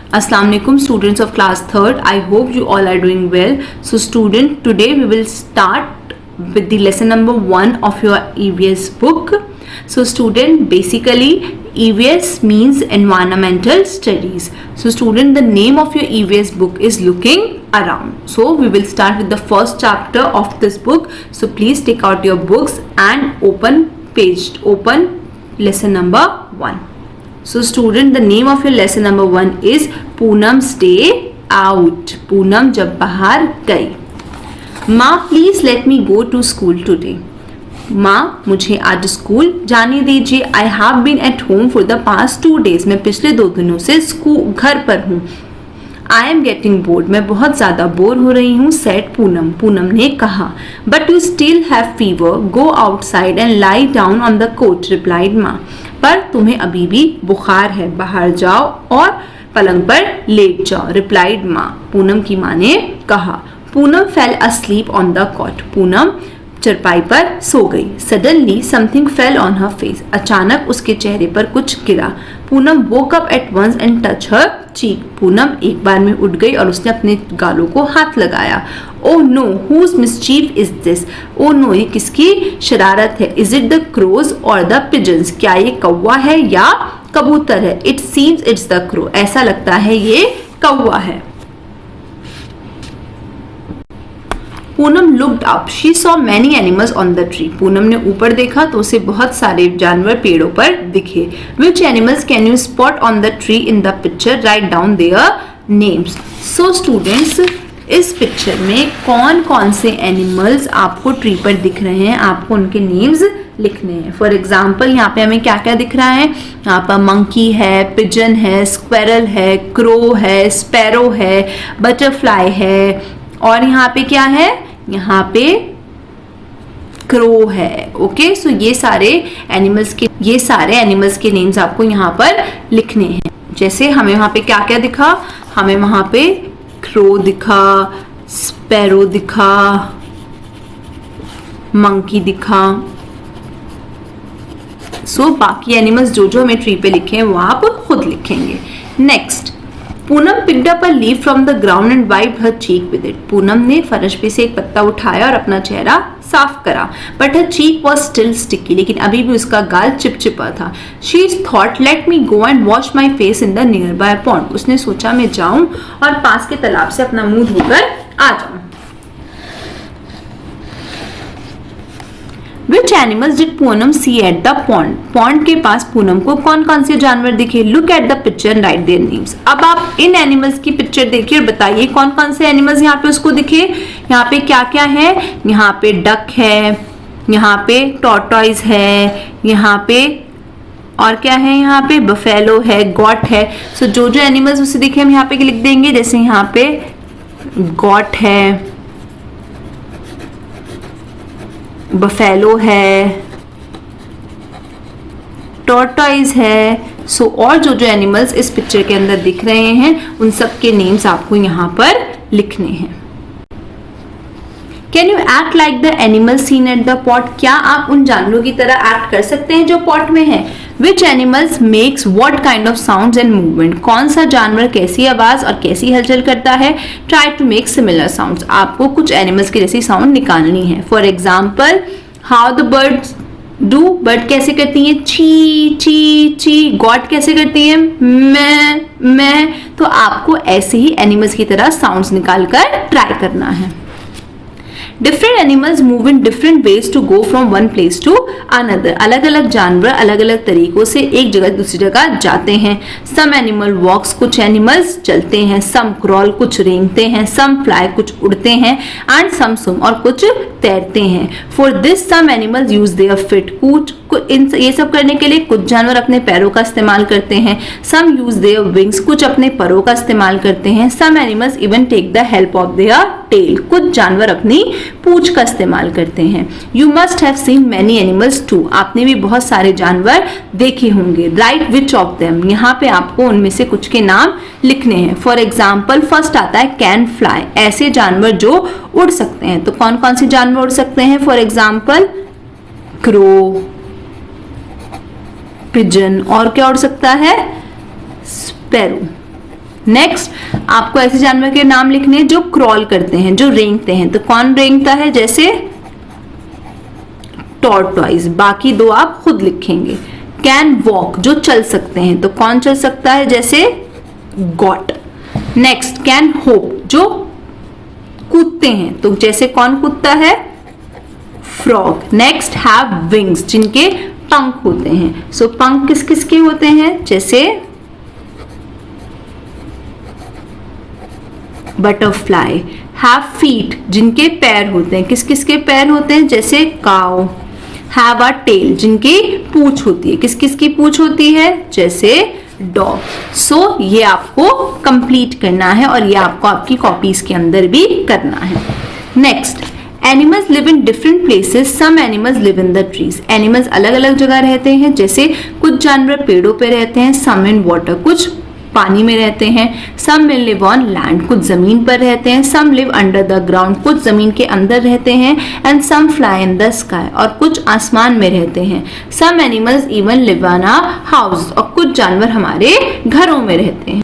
Assalamu alaikum students of class 3rd. I hope you all are doing well. So student, today we will start with the lesson number 1 of your EVS book. So student, basically EVS means environmental studies. So student, the name of your EVS book is Looking Around. So we will start with the first chapter of this book. So please take out your books and open lesson number 1. So student, the name of your lesson number 1 is Poonam's Day Out. Poonam जब बाहर गई. माँ please let me go to school today. माँ मुझे आज school जाने दीजिए. I have been at home for the past 2 days. मैं पिछले 2 दिनों से घर पर हूँ. I am getting bored. मैं बहुत ज़्यादा बोर हो रही हूँ. सेड पूनम. पूनम ने कहा. But you still have fever. Go outside and lie down on the coat. Replied माँ. पर तुम्हें अभी भी बुखार है. बाहर जाओ और पलंग पर लेट जाओ. रिप्लाइड माँ. पूनम की माँ ने कहा. Poonam fell asleep on the cot. Poonam चरपाई पर सो गई. Suddenly something fell on her face. अचानक उसके चेहरे पर कुछ गिरा. Poonam woke up at once and touch her cheek. Poonam एक बार में उठ गई और उसने अपने गालों को हाथ लगाया. Oh no, whose mischief is this. Oh no, ये किसकी शरारत है. Is it the crows or the pigeons. क्या ये कौवा है या कबूतर है. It seems it's the crow. ऐसा लगता है ये कौवा है. Poonam looked up. She saw many animals on the tree. पूनम ने ऊपर देखा तो उसे बहुत सारे जानवर पेड़ों पर दिखे. Which animals can you spot on the tree in the picture. Write down their names. So students, इस पिक्चर में कौन कौन से एनिमल्स आपको ट्री पर दिख रहे हैं, आपको उनके नेम्स लिखने हैं. फॉर एग्जाम्पल यहाँ पे हमें क्या क्या दिख रहा है. यहाँ पर मंकी है, पिजन है, स्क्वेरल है, क्रो है, स्पैरो है, बटरफ्लाई है, और यहाँ पे क्या है, यहाँ पे क्रो है. ओके, सो ये सारे एनिमल्स के नेम्स आपको यहाँ पर लिखने हैं. जैसे हमें वहाँ पे क्या क्या दिखा. हमें वहाँ पे क्रो दिखा, स्पैरो दिखा, मंकी दिखा. सो बाकी एनिमल्स जो जो हमें ट्री पे लिखे हैं वो आप खुद लिखेंगे. Next, Poonam picked up a leaf from the ground and wiped her cheek with it. Poonam ने फर्श पे से एक पत्ता उठाया और अपना चेहरा साफ करा. But her cheek was still sticky. लेकिन अभी भी उसका गाल चिपचिपा था. She thought let me go and wash my face in the near by pond. उसने सोचा मैं जाऊं और पास के तालाब से अपना मुंह धोकर आ जाऊं. Which animals did Poonam see at the pond? Pond के पास पूनम को कौन कौन से जानवर दिखे. Look at the picture and write their names. अब आप इन एनिमल्स की पिक्चर देखिए और बताइए कौन कौन से एनिमल्स यहाँ पे उसको दिखे. यहाँ पे क्या क्या है. यहाँ पे डक है, यहाँ पे टॉर्टॉइज है, यहाँ पे और क्या है, यहाँ पे बफेलो है, गॉट है. सो जो जो एनिमल्स उसे दिखे हम यहाँ पे लिख देंगे. जैसे यहाँ पे गॉट है, बफेलो है, टॉर्टॉइज है. सो और जो जो एनिमल्स इस पिक्चर के अंदर दिख रहे हैं उन सब के नेम्स आपको यहाँ पर लिखने हैं. Can you act like the animal seen at the pot. क्या आप उन जानवरों की तरह एक्ट कर सकते हैं जो पॉट में है. Which animals makes what kind of sounds and movement. कौन सा जानवर कैसी आवाज और कैसी हलचल करता है. Try to make similar sounds. आपको कुछ एनिमल्स की जैसी साउंड निकालनी है. For example, how the birds do. Bird कैसे करती है, ची ची ची. गॉट कैसे करती है, मैं. तो आपको ऐसे ही एनिमल्स की तरह साउंड्स निकालकर ट्राई करना है. Different animals move in different ways to go from one place to another. अलग अलग जानवर अलग अलग तरीकों से एक जगह दूसरी जगह जाते हैं. Some animal walks. कुछ एनिमल्स चलते हैं. Some crawl. कुछ रेंगते हैं. Some fly. कुछ उड़ते हैं. And some swim. और कुछ तैरते हैं. For this some animals use their feet. ये सब करने के लिए कुछ जानवर अपने पैरों का इस्तेमाल करते हैं. Some use their wings. कुछ अपने परों का इस्तेमाल करते हैं. Some animals even take the help of their tail. कुछ जानवर अपनी पूंछ का इस्तेमाल करते हैं. You must have seen many animals too. आपने भी बहुत सारे जानवर देखे होंगे. Right which of them. यहाँ पे आपको उनमें से कुछ के नाम लिखने हैं. फॉर एग्जाम्पल, फर्स्ट आता है कैन फ्लाई. ऐसे जानवर जो उड़ सकते हैं. तो कौन कौन से जानवर उड़ सकते हैं. फॉर एग्जाम्पल, क्रो, पिजन, और क्या उड़ सकता है, स्पैरो. नेक्स्ट आपको ऐसे जानवर के नाम लिखने हैं जो क्रॉल करते हैं, जो रेंगते हैं। तो कौन रेंगता है? जैसे टॉर्टॉइस। बाकी दो आप खुद लिखेंगे। कैन वॉक, जो चल सकते हैं। तो कौन चल सकता है? जैसे गॉट। नेक्स्ट कैन होप, जो कूदते हैं। तो जैसे कौन कूदता है? फ्रॉग। नेक्स्ट हैव विंग्स, जिनके पंख होते हैं। सो पंख किस किस के होते हैं? जैसे बटरफ्लाई। हैव फीट, जिनके पैर होते हैं। किस किस के पैर होते हैं? जैसे काउ। हैव अ टेल, जिनकी पूंछ होती है। किस किस की पूंछ होती है? जैसे डॉग। सो ये आपको कंप्लीट करना है और ये आपको आपकी कॉपीज के अंदर भी करना है। Next, animals live in different places, some animals live in the trees. Animals अलग अलग जगह रहते हैं, जैसे कुछ जानवर पेड़ों पे रहते हैं, सम इन वाटर, कुछ पानी में रहते हैं, some will live on land, कुछ जमीन पर रहते हैं, some live under the ground, कुछ जमीन के अंदर रहते हैं, and some fly in the sky, और कुछ आसमान में रहते हैं। Some animals even live in a house, और कुछ जानवर हमारे घरों में रहते हैं।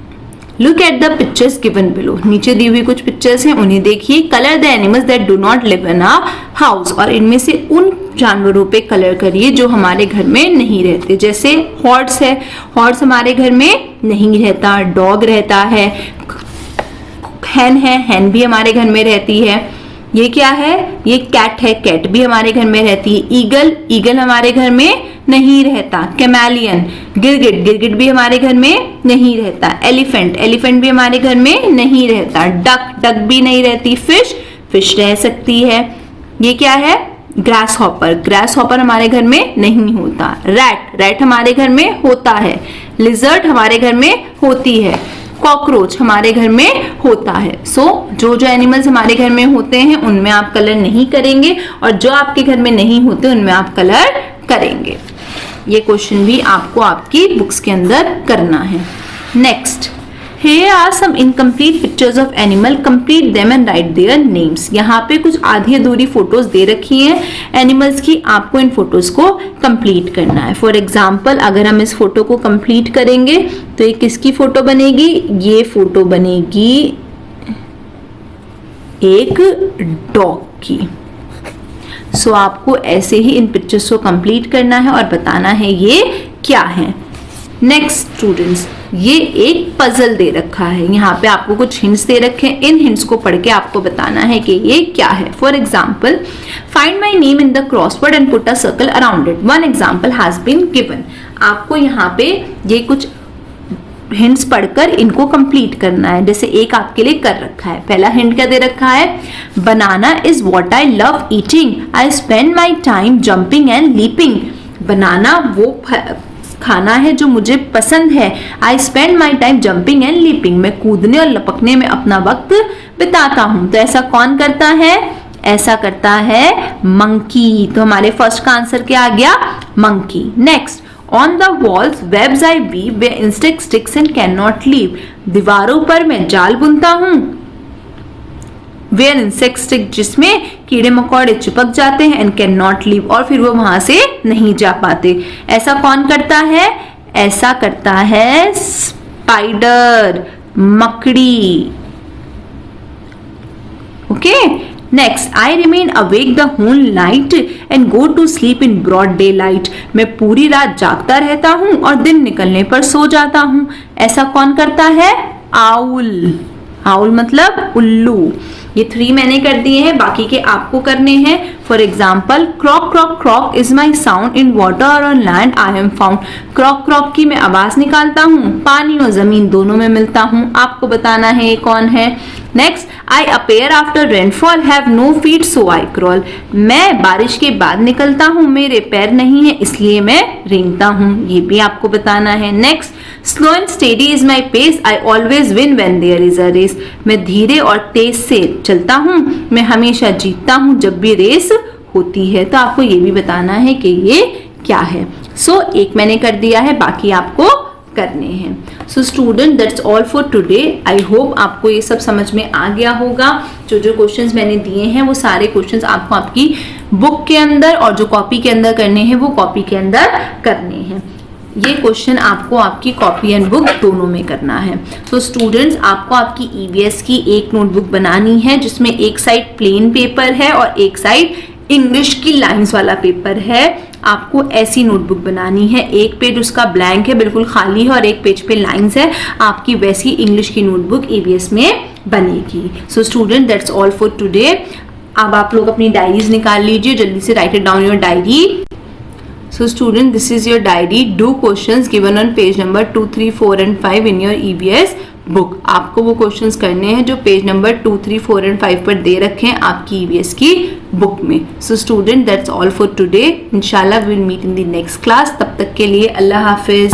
Look at the pictures given below, नीचे दी हुई कुछ पिक्चर्स हैं, उन्हें देखिए। Colour the animals that do not live in a house, और इनमें से उन जानवरों पे कलर करिए जो हमारे घर में नहीं रहते। जैसे हॉर्स है, हॉर्स हमारे घर में नहीं रहता। डॉग रहता है। हैन है, हैन भी हमारे घर में रहती है। ये क्या है? ये कैट है, कैट भी हमारे घर में रहती है। ईगल, ईगल हमारे घर में नहीं रहता। कैमेलियन, गिरगिट, गिरगिट भी हमारे घर में नहीं रहता। एलिफेंट, एलिफेंट भी हमारे घर में नहीं रहता। डक, डक भी नहीं रहती। फिश, फिश रह सकती है। ये क्या है? ग्रास हॉपर, ग्रास हॉपर हमारे घर में नहीं होता। रैट, रैट हमारे घर में होता है। लिजर्ड हमारे घर में होती है। कॉकरोच हमारे घर में होता है। सो जो जो एनिमल्स हमारे घर में होते हैं उनमें आप कलर नहीं करेंगे, और जो आपके घर में नहीं होते उनमें आप कलर करेंगे। ये क्वेश्चन भी आपको आपकी बुक्स के अंदर करना है। Next, Here are some incomplete pictures of animal. Complete them and write their names. यहाँ पे कुछ आधी अधूरी फोटोज दे रखी हैं एनिमल्स की, आपको इन फोटोज को कंप्लीट करना है। फॉर एग्जाम्पल, अगर हम इस फोटो को कंप्लीट करेंगे तो ये किसकी फोटो बनेगी? ये फोटो बनेगी एक डॉग की। सो आपको ऐसे ही इन पिक्चर्स को कंप्लीट करना है और बताना है ये क्या है। नेक्स्ट स्टूडेंट्स, ये एक पजल दे रखा है, यहाँ पे आपको कुछ हिंट्स दे रखे हैं। इन हिंट्स को पढ़ के आपको बताना है कि ये क्या है। For example, find my name in the crossword and put a circle around it. One example has been given. आपको यहाँ पे ये कुछ हिंट्स पढ़कर इनको कंप्लीट करना है। जैसे एक आपके लिए कर रखा है। पहला हिंट क्या दे रखा है? Banana is what I love eating, I spend my time jumping and leaping. Banana वो खाना है जो मुझे पसंद है। I spend my time jumping and leaping, मैं कूदने और लपकने में अपना वक्त बिताता हूं। तो ऐसा कौन करता है? ऐसा करता है मंकी। तो हमारे फर्स्ट का आंसर क्या आ गया? Monkey. Next, on the walls webs I weave where insects sticks and can not leave. दीवारों पर मैं जाल बुनता हूं, वेयर इंसेक्ट स्टिक, जिसमें कीड़े मकोड़े चिपक जाते हैं, एंड कैन नॉट लीव, और फिर वो वहां से नहीं जा पाते। ऐसा कौन करता है? ऐसा करता है स्पाइडर, मकड़ी। Okay, next, I remain awake the whole night and go to sleep in broad daylight. मैं पूरी रात जागता रहता हूं और दिन निकलने पर सो जाता हूं। ऐसा कौन करता है? आउल। आउल मतलब उल्लू। ये 3 मैंने कर दिए हैं, बाकी के आपको करने हैं। For example, croak croak croak is my sound in water और on land I am found. Croak croak की मैं आवाज निकालता हूँ, पानी और जमीन दोनों में मिलता हूँ। आपको बताना है ये कौन है। Next, I appear after rainfall, have no feet so I crawl. मैं बारिश के बाद निकलता हूँ, मेरे पैर नहीं है इसलिए मैं रेंगता हूँ। ये भी आपको बताना है। Next, slow and steady is my pace, I always win when there is a race. मैं धीरे और तेज से चलता हूँ, मैं हमेशा जीतता हूँ जब भी रेस होती है। तो आपको ये भी बताना है कि ये क्या है। सो एक मैंने कर दिया है, बाकी आपको करने हैं। So student, that's all for today. I hope आपको ये सब समझ में आ गया होगा। जो जो क्वेश्चंस मैंने दिए हैं वो सारे क्वेश्चंस आपको आपकी बुक के अंदर और जो कॉपी के अंदर करने हैं वो कॉपी के अंदर करने हैं। ये क्वेश्चन आपको आपकी कॉपी एंड बुक दोनों में करना है। तो स्टूडेंट्स, आपको आपकी ईवीएस की एक नोटबुक बनानी है जिसमें एक साइड प्लेन पेपर है और एक साइड इंग्लिश की लाइंस वाला पेपर है। आपको ऐसी नोटबुक बनानी है, एक पेज उसका ब्लैंक है, बिल्कुल खाली है, और एक पेज पे लाइंस है। आपकी वैसी इंग्लिश की नोटबुक ईवीएस में बनेगी। So student, that's all for today. अब आप लोग अपनी डायरीज निकाल लीजिए, जल्दी से right it down your diary. So student, this is your diary. Do questions given on page number 2, 3, 4 and 5 in your EVS book. आपको वो क्वेश्चंस करने हैं जो पेज नंबर 2, 3, 4 and 5 पर दे रखे हैं आपकी EVS की बुक में। So student, that's all for today. इंशाल्लाह we will meet in the next class. तब तक के लिए अल्लाह हाफिज।